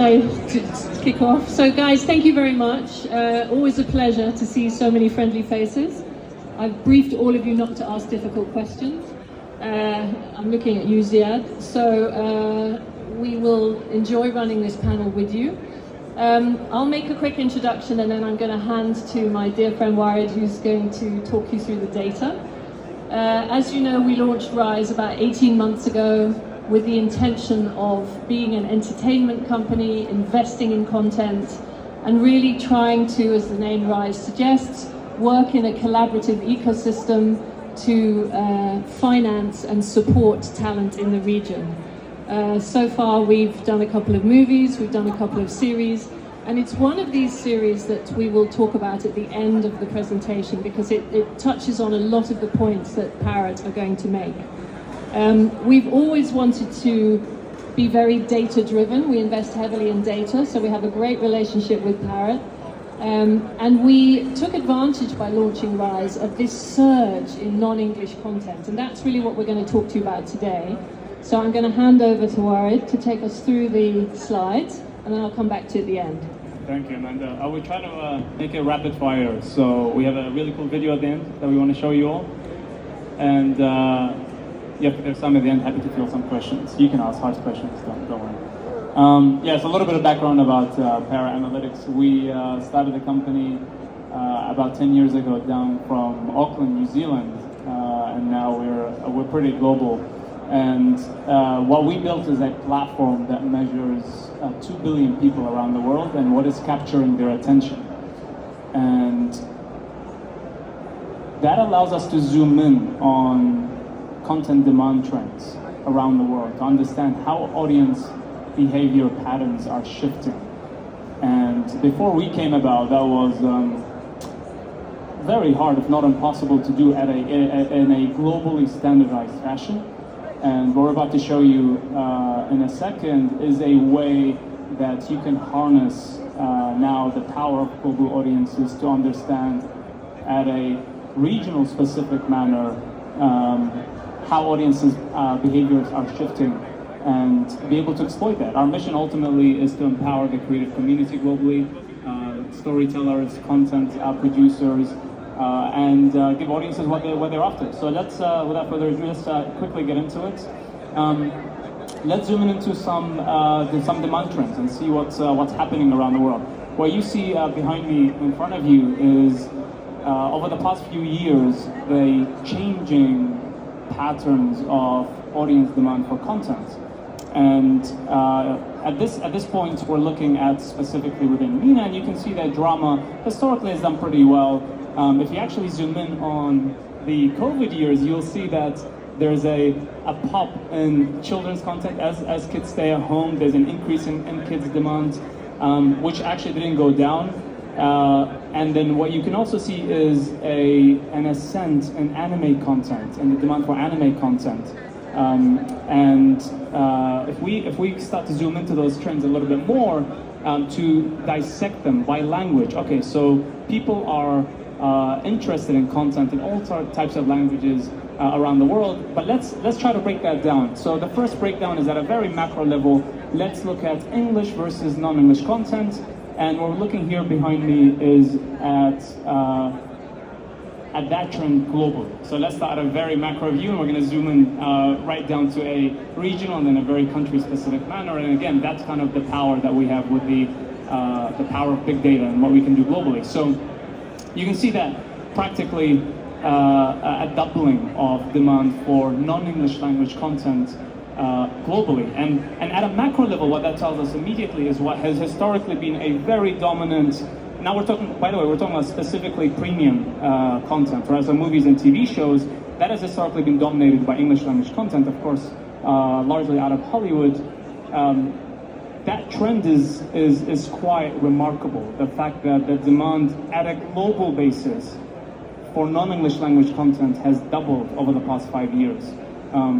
To kick off. So guys, thank you very much. Always a pleasure to see so many friendly faces. I've briefed all of you not to ask difficult questions. I'm looking at you, Ziad. So we will enjoy running this panel with you. I'll make a quick introduction and then I'm going to hand to my dear friend Warid, who's going to talk you through the data. As you know, we launched Rise about 18 months ago with the intention of being an entertainment company, investing in content, and really trying to, as the name Rise suggests, work in a collaborative ecosystem to finance and support talent in the region. So far we've done a couple of movies, we've done a couple of series, and it's one of these series that we will talk about at the end of the presentation because it touches on a lot of the points that Parrot are going to make. We've always wanted to be very data-driven. We invest heavily in data, so we have a great relationship with Parrot. And we took advantage by launching Rise of this surge in non-English content, and that's really what we're going to talk to you about today. So I'm going to hand over to Warid to take us through the slides, and then I'll come back to you at the end. Thank you, Amanda. I will try to make it rapid fire. So we have a really cool video at the end that we want to show you all. And yeah, if there's some at the end, happy to field some questions. You can ask hard questions, don't worry. Yeah, so a little bit of background about Para Analytics. We started the company about 10 years ago down from Auckland, New Zealand, and now we're pretty global. And what we built is a platform that measures 2 billion people around the world and what is capturing their attention. And that allows us to zoom in on content demand trends around the world to understand how audience behavior patterns are shifting. And before we came about, that was very hard, if not impossible, to do in a globally standardized fashion. And what we're about to show you in a second is a way that you can harness now the power of global audiences to understand at a regional specific manner how audiences' behaviors are shifting and be able to exploit that. Our mission ultimately is to empower the creative community globally, storytellers, content producers, and give audiences what they're after. So let's, without further ado, let's quickly get into it. Let's zoom into some demand trends and see what's happening around the world. What you see behind me, in front of you, is over the past few years, the changing patterns of audience demand for content. And at this point, we're looking at specifically within MENA, and you can see that drama historically has done pretty well. If you actually zoom in on the COVID years, you'll see that there's a pop in children's content as kids stay at home. There's an increase in kids' demand, which actually didn't go down. And then what you can also see is an ascent in anime content and the demand for anime content. If we start to zoom into those trends a little bit more, to dissect them by language. Okay, so people are interested in content in all types of languages around the world, but let's try to break that down. So the first breakdown is at a very macro level. Let's look at English versus non-English content. And what we're looking here behind me is at that trend globally. So let's start at a very macro view, and we're going to zoom in right down to a regional and then a very country-specific manner. And again, that's kind of the power that we have with the power of big data and what we can do globally. So you can see that practically a doubling of demand for non-English language content globally. And at a macro level, what that tells us immediately is what has historically been a very dominant, now we're talking, by the way, we're talking about specifically premium content, right? So movies and TV shows, that has historically been dominated by English language content, of course, largely out of Hollywood. That trend is quite remarkable. The fact that the demand at a global basis for non-English language content has doubled over the past 5 years.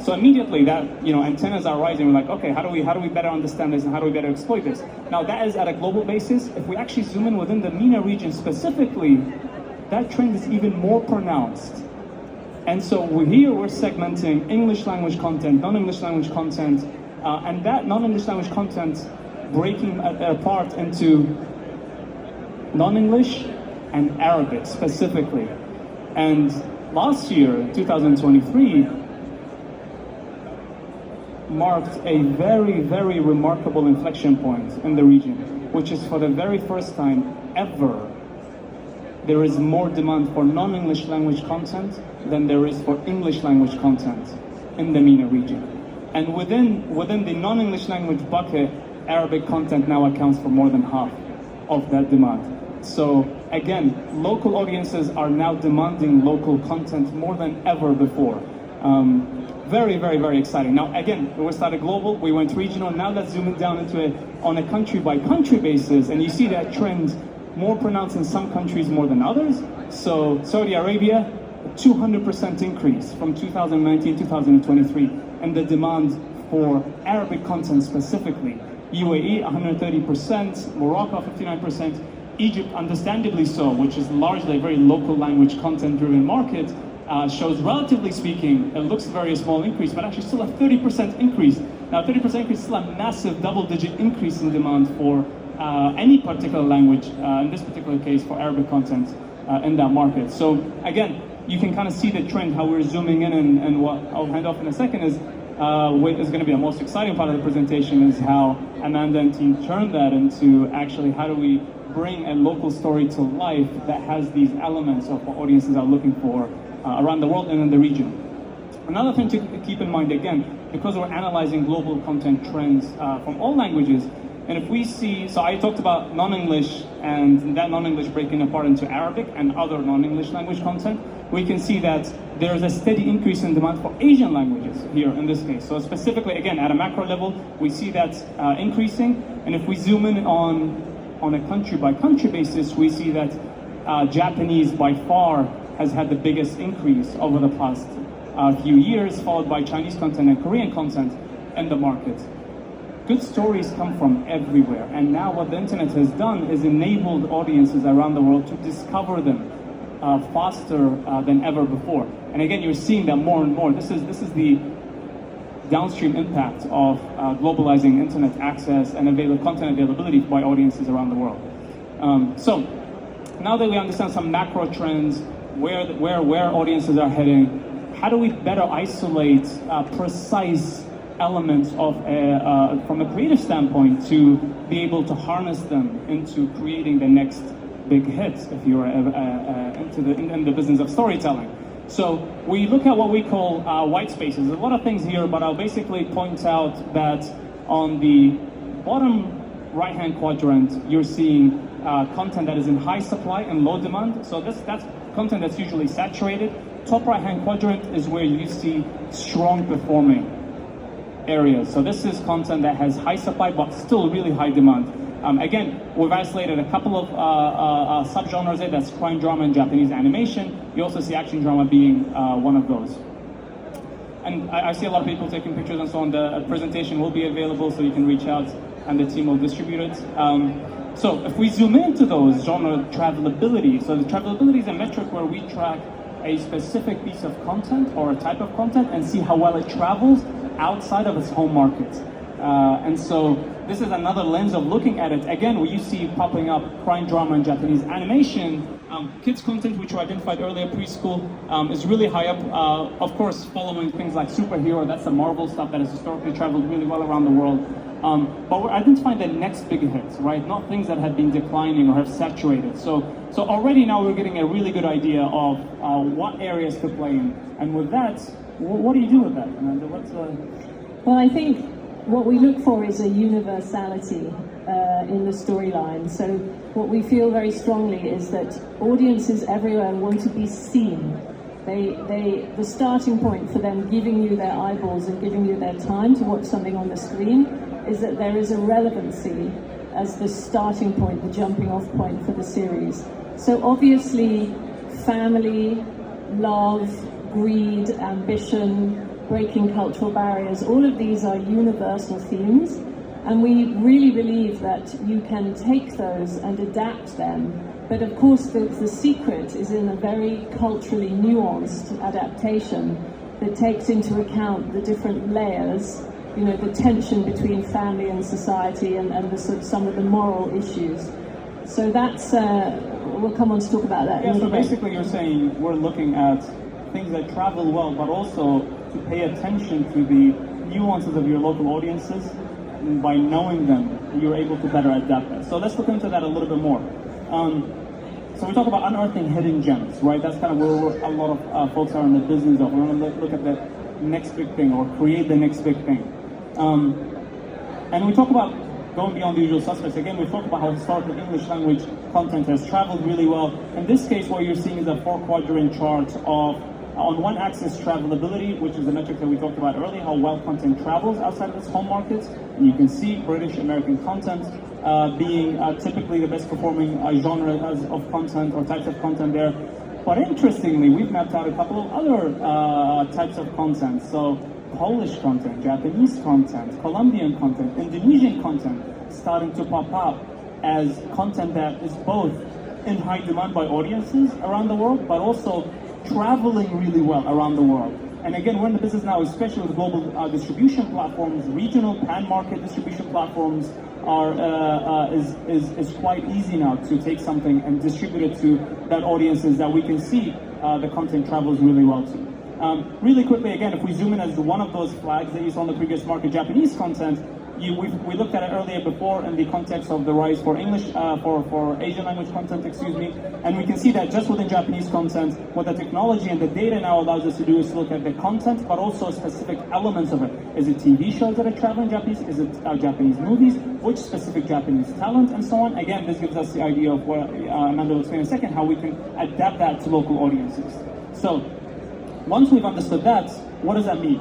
So immediately that, antennas are rising. We're like, okay, how do we better understand this and how do we better exploit this? Now that is at a global basis. If we actually zoom in within the MENA region specifically, that trend is even more pronounced. And so we're segmenting English language content, non-English language content, and that non-English language content breaking apart into non-English and Arabic specifically. And last year, 2023, marked a very, very remarkable inflection point in the region, which is for the very first time ever, there is more demand for non-English language content than there is for English language content in the MENA region. And within the non-English language bucket, Arabic content now accounts for more than half of that demand. So again, local audiences are now demanding local content more than ever before. Very, very, very exciting. Now, again, we started global, we went regional, now let's zoom it down into it on a country by country basis, and you see that trend more pronounced in some countries more than others. So Saudi Arabia, a 200% increase from 2019 to 2023, and the demand for Arabic content specifically. UAE, 130%, Morocco, 59%, Egypt, understandably so, which is largely a very local language content-driven market, shows, relatively speaking, it looks very small increase, but actually still a 30% increase. Now, 30% increase is still a massive double-digit increase in demand for any particular language, in this particular case for Arabic content in that market. So again, you can kind of see the trend, how we're zooming in, and what I'll hand off in a second is what is going to be the most exciting part of the presentation is how Amanda and team turned that into actually how do we bring a local story to life that has these elements of what audiences are looking for around the world and in the region. Another thing to keep in mind, again, because we're analyzing global content trends from all languages, and if we see, so I talked about non-English and that non-English breaking apart into Arabic and other non-English language content, we can see that there's a steady increase in demand for Asian languages here in this case. So specifically, again, at a macro level, we see that increasing, and if we zoom in on a country by country basis, we see that Japanese by far has had the biggest increase over the past few years, followed by Chinese content and Korean content in the market. Good stories come from everywhere, and now what the internet has done is enabled audiences around the world to discover them faster than ever before. And again, you're seeing that more and more. This is the downstream impact of globalizing internet access and content availability by audiences around the world. So now that we understand some macro trends, where audiences are heading, how do we better isolate precise elements of from a creative standpoint to be able to harness them into creating the next big hit if you're in the business of storytelling. So we look at what we call white spaces. There's a lot of things here, but I'll basically point out that on the bottom right-hand quadrant, you're seeing content that is in high supply and low demand. So that's content that's usually saturated. Top right-hand quadrant is where you see strong performing areas. So this is content that has high supply but still really high demand. Again, we've isolated a couple of subgenres there. That's crime drama and Japanese animation. You also see action drama being one of those. And I see a lot of people taking pictures and so on. The presentation will be available, so you can reach out and the team will distribute it. So if we zoom into those genre travelability, so the travelability is a metric where we track a specific piece of content or a type of content and see how well it travels outside of its home market. And so this is another lens of looking at it. Again, where you see popping up crime drama and Japanese animation, kids content, which we identified earlier, preschool, is really high up. Of course, following things like superhero, that's the Marvel stuff that has historically traveled really well around the world. But we're identifying the next big hits, right? Not things that have been declining or have saturated. So already now we're getting a really good idea of what areas to play in. And with that, what do you do with that, Amanda? Well, I think what we look for is a universality in the storyline. So what we feel very strongly is that audiences everywhere want to be seen. The starting point for them giving you their eyeballs and giving you their time to watch something on the screen is that there is a relevancy as the starting point, the jumping off point for the series. So obviously, family, love, greed, ambition, breaking cultural barriers, all of these are universal themes, and we really believe that you can take those and adapt them. But of course, the secret is in a very culturally nuanced adaptation that takes into account the different layers the tension between family and society and the sort of some of the moral issues. So that's, we'll come on to talk about that. Yeah, so basically you're saying we're looking at things that travel well, but also to pay attention to the nuances of your local audiences. And by knowing them, you're able to better adapt that. So let's look into that a little bit more. So we talk about unearthing hidden gems, right? That's kind of where a lot of folks are in the business of. We want to look at the next big thing or create the next big thing. And we talk about going beyond the usual suspects. Again, we talk about how historical English language content has traveled really well. In this case, what you're seeing is a 4-quadrant chart of, on one axis, travelability, which is the metric that we talked about earlier, how well content travels outside of its home markets. And you can see British American content being typically the best performing genre of content or types of content there. But interestingly, we've mapped out a couple of other types of content. So Polish content, Japanese content, Colombian content, Indonesian content starting to pop up as content that is both in high demand by audiences around the world, but also traveling really well around the world. And again, we're in the business now, especially with global distribution platforms, regional pan-market distribution platforms is quite easy now to take something and distribute it to that audiences that we can see the content travels really well to. Really quickly, again, if we zoom in as one of those flags that you saw in the previous market, Japanese content, we looked at it earlier before in the context of the rise for English, for Asian language content, and we can see that just within Japanese content, what the technology and the data now allows us to do is to look at the content, but also specific elements of it. Is it TV shows that are traveling Japanese? Is it Japanese movies? Which specific Japanese talent, and so on? Again, this gives us the idea of what Amanda will explain in a second, how we can adapt that to local audiences. So, once we've understood that, what does that mean?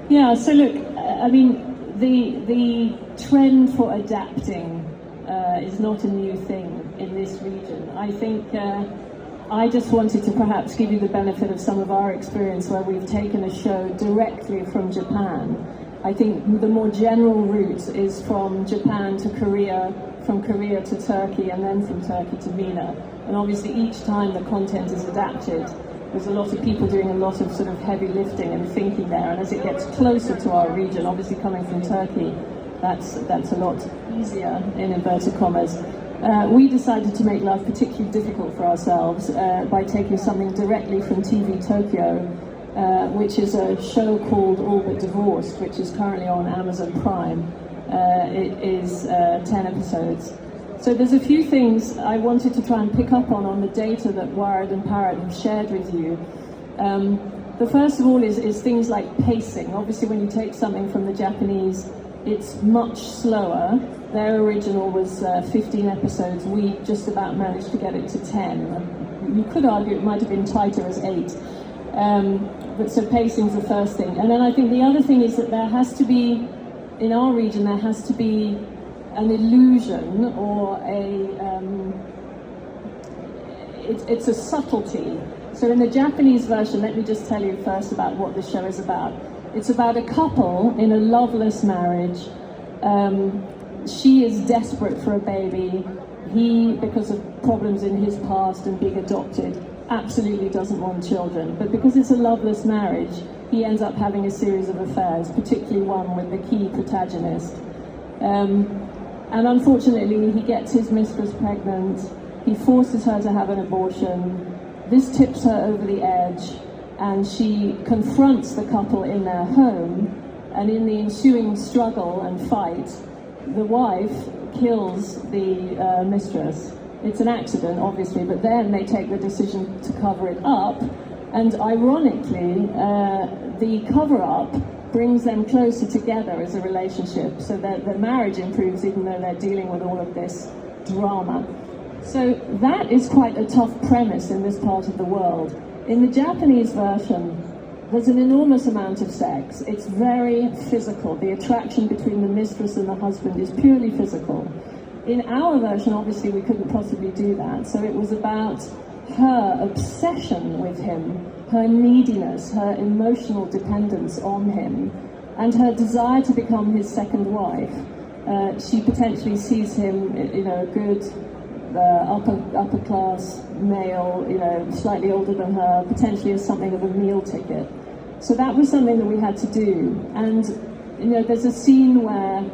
Yeah, so look, I mean, the trend for adapting is not a new thing in this region. I think I just wanted to perhaps give you the benefit of some of our experience where we've taken a show directly from Japan. I think the more general route is from Japan to Korea, from Korea to Turkey, and then from Turkey to MENA. And obviously each time the content is adapted, there's a lot of people doing a lot of sort of heavy lifting and thinking there, and as it gets closer to our region, obviously coming from Turkey, that's a lot easier, in inverted commas. We decided to make life particularly difficult for ourselves by taking something directly from TV Tokyo, which is a show called All But Divorced, which is currently on Amazon Prime. It is 10 episodes. So there's a few things I wanted to try and pick up on the data that Wired and Parrot have shared with you. The first of all is things like pacing. Obviously when you take something from the Japanese, it's much slower. Their original was 15 episodes. We just about managed to get it to 10. You could argue it might have been tighter as 8. But so pacing's the first thing. And then I think the other thing is that there has to be, in our region, there has to be an illusion or it's a subtlety. So in the Japanese version, let me just tell you first about what the show is about. It's about a couple in a loveless marriage. She is desperate for a baby. He, because of problems in his past and being adopted, absolutely doesn't want children. But because it's a loveless marriage, he ends up having a series of affairs, particularly one with the key protagonist. And unfortunately, he gets his mistress pregnant. He forces her to have an abortion. This tips her over the edge, and she confronts the couple in their home. And in the ensuing struggle and fight, the wife kills the mistress. It's an accident, obviously, but then they take the decision to cover it up. And ironically, the cover-up brings them closer together as a relationship, so that their marriage improves even though they're dealing with all of this drama. So that is quite a tough premise in this part of the world. In the Japanese version, there's an enormous amount of sex. It's very physical. The attraction between the mistress and the husband is purely physical. In our version, obviously, we couldn't possibly do that. So it was about her obsession with him, her neediness, her emotional dependence on him, and her desire to become his second wife. She potentially sees him, a good upper class male, slightly older than her, potentially as something of a meal ticket. So that was something that we had to do. And there's a scene where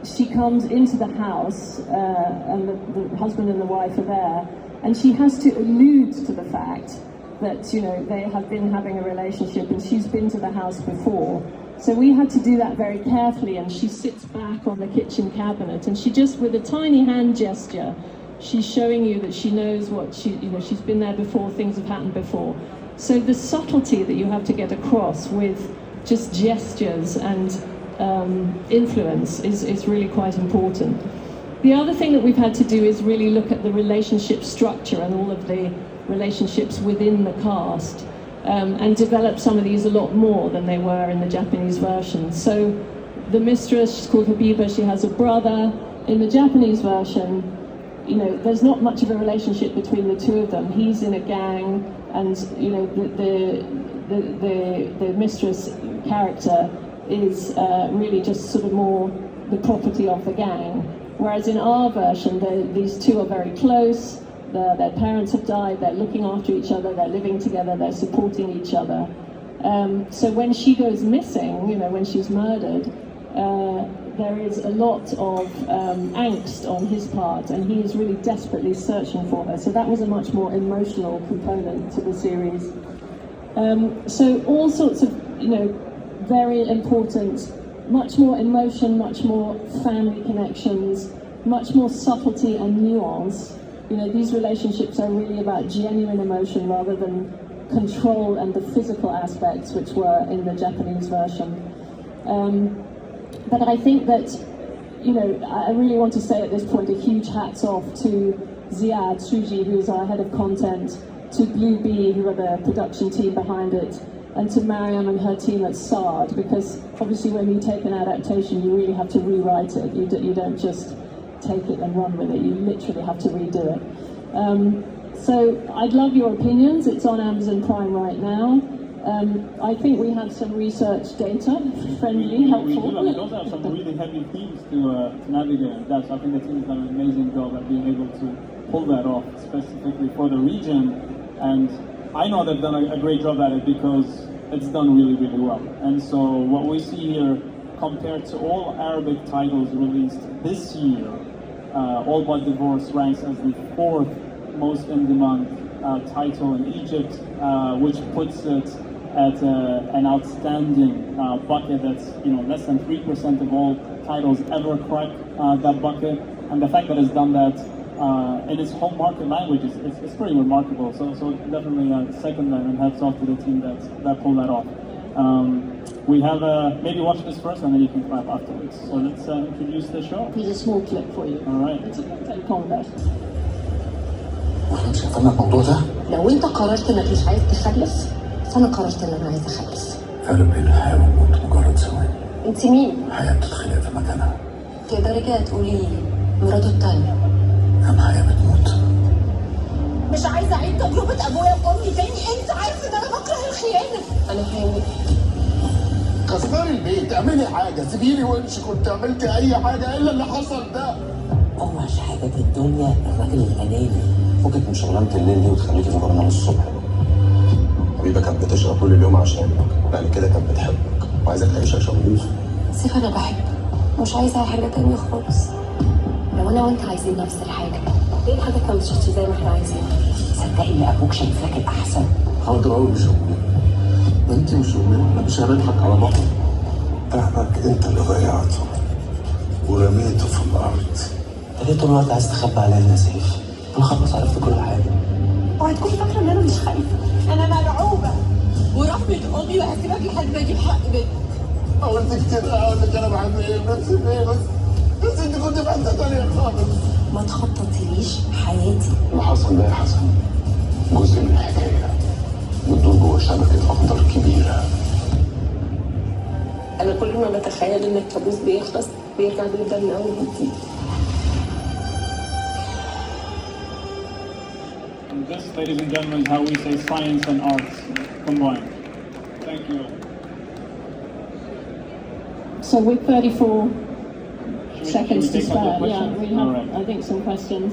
she comes into the house and the husband and the wife are there, and she has to allude to the fact that they have been having a relationship and she's been to the house before. So we had to do that very carefully, and she sits back on the kitchen cabinet and she just, with a tiny hand gesture, she's showing you that she knows what she's been there before, things have happened before. So the subtlety that you have to get across with just gestures and influence is really quite important. The other thing that we've had to do is really look at the relationship structure and all of the relationships within the cast, and develop some of these a lot more than they were in the Japanese version. So the mistress, she's called Habiba, she has a brother. In the Japanese version, there's not much of a relationship between the two of them. He's in a gang, and the mistress character is really just sort of more the property of the gang. Whereas in our version, these two are very close. Their parents have died. They're looking after each other. They're living together. They're supporting each other. So when she goes missing, when she's murdered, there is a lot of angst on his part, and he is really desperately searching for her. So that was a much more emotional component to the series. So all sorts of, very important, much more emotion, much more family connections, much more subtlety and nuance. These relationships are really about genuine emotion rather than control and the physical aspects which were in the Japanese version. But I think that, I really want to say at this point a huge hats off to Ziad Suji, who is our head of content, to Blue Bee, who are the production team behind it, and to Mariam and her team at SARD, because obviously when you take an adaptation, you really have to rewrite it. You don't just take it and run with it. You literally have to redo it. So I'd love your opinions. It's on Amazon Prime right now. I think we have some research data, friendly, helpful. We also have some really heavy themes to navigate. I think the team has done an amazing job at being able to pull that off, specifically for the region. And I know they've done a great job at it because it's done really, really well. And so what we see here, compared to all Arabic titles released this year, All But Divorce ranks as the 4th most in-demand title in Egypt, which puts it at an outstanding bucket that's less than 3% of all titles ever crack that bucket. And the fact that it's done that in its home market language is pretty remarkable. So definitely second that, and hats off to the team that pulled that off. We have maybe watch this first and then you can clap afterwards. So let's introduce the show. Here's a small clip for you. All right. It's a combat. واحنا مش هنفهم الموضوع ده؟ لو انت قررت انك مش عايز تخلف، فانا قررت ان انا عايز اخلف. فرق بين الحياة والموت مجرد ثواني. انت مين؟ الحياة بتتخلق في مكانها. تقدري كده تقولي مراته التانية. أما الحياة بتموت. مش عايزه اعيد تجربه ابويا وامي تاني، انت عارف ان انا بكره الخيانه. انا حامل. كسري البيت، اعملي حاجة، سيبيني وامشي، كنت عملت أي حاجة إلا اللي حصل ده. أوحش حاجة في الدنيا الراجل الأناني. فكك من شغلانة الليل دي وتخليكي في برنامج الصبح. حبيبة كانت بتشرب طول اليوم عشانك، بعد كده كانت بتحبك وعايزاك تعيش عشان أبوك. سيف انا بحبك، مش عايزه حاجه تانية خالص. لو انا وانت عايزين نفس الحاجه، ليه الحاجات ما مشيتش زي ما احنا عايزين؟ صدقي إن أبوك شايفاك الأحسن. حاضر أوي مش أمي. ما أنت مش أمي، إحنا مش هنضحك على بعض. ابنك أنت اللي ضيعته ورميته في الأرض. أنت ليه طول الوقت عايز تخبي عليا يا سيف؟ أنا خلاص عرفت كل حاجة. وهتكوني فاكره ان انا مش خايفه، انا مرعوبه ورحمه امي وهسيبك لحد ما اجيب حق بنتك. قلت كتير أقول لك أنا بحب إيه بنفسي فيه، بس أنت كنت في حتة تانية خالص. ما تخططيليش حياتي. اللي حصل ده يا حسن جزء من الحكاية، بتدور جوه شبكة أخضر كبيرة. انا كل ما بتخيل ان الكابوس بيخلص بيرجع بيبدا من اول وجديد. And this, ladies and gentlemen, is how we say science and arts combined. Thank you. So with 34 Should we seconds to take a couple spare, of questions? we have, All right. I think, some questions.